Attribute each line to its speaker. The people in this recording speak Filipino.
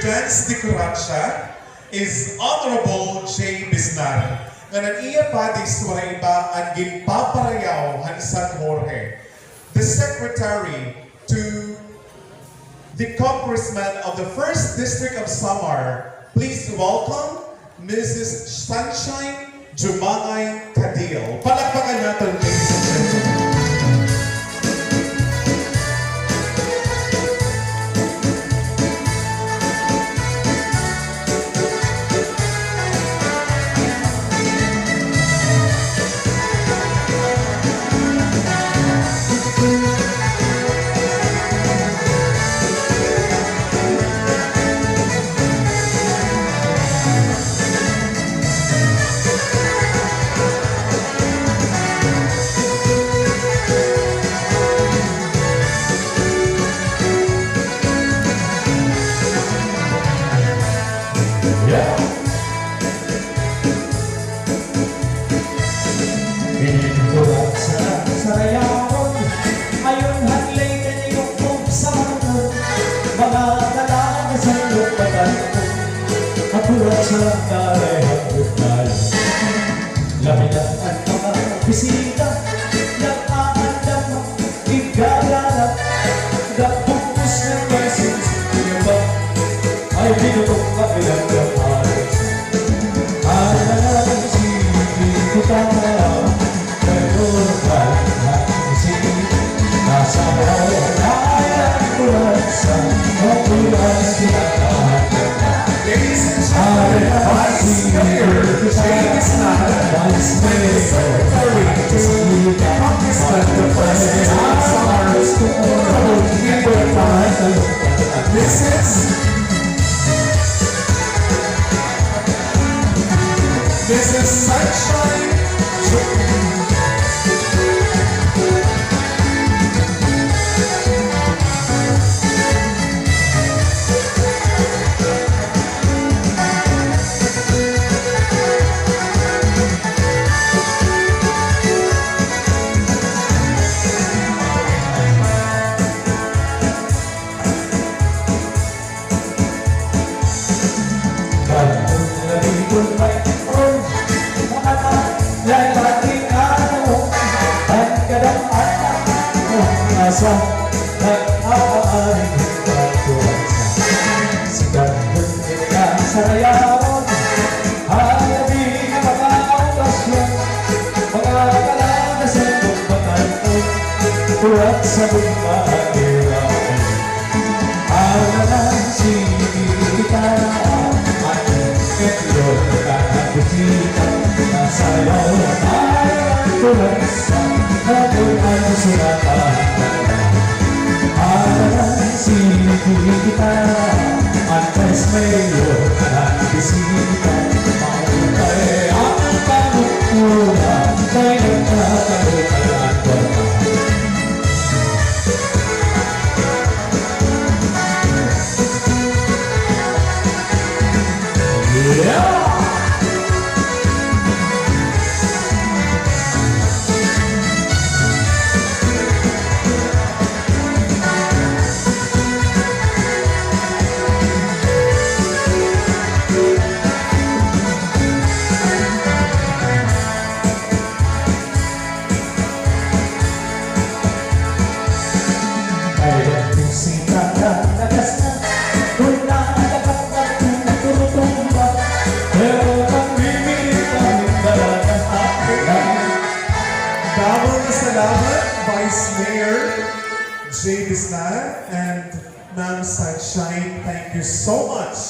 Speaker 1: Dance de Curacha is Honorable J. Bisnar. Nga naniya pa di sa iba ang ginpaparayaw San Jorge. The Secretary to the Congressman of the 1st District of Samar, please welcome Mrs. Sunshine Jumangay Cadil. Palakpakan natin, ladies and gentlemen.
Speaker 2: Pinitulat sa sarayawan, ayon hadlay na niyong pagsaman, mga dalaga sa lupatan ko, katulad sa karehang bukal. Laminan at mga bisita, nag-aandam, igagalap, gapugos ng message, iba, ay binutok kabilang kapalas. Alam si kita pero kahit nasa bayan tulad sa magulang sinatahan.
Speaker 1: Ladies and gentlemen, Vice Mayor James Nahal, Secretary to Congressman of the 1st District of Samar, Mrs. Sunshine
Speaker 2: sa nag-aaring pagkuwansa sa gandang kita sa rayawan, halabing mga okasyon, mga kalaga sa kumbatan ko, tulad sa bumahirapan. Alalang kita at ito nakabusita na sayaw ay tulad sa nagulang sinatahan. Kita antes mayor ang bisita, mautay ang panukula kay nagkakalutan ko. Yeah!
Speaker 1: Salamat, Vice Mayor J. Bisnar and Ma'am Sunshine. Thank you so much.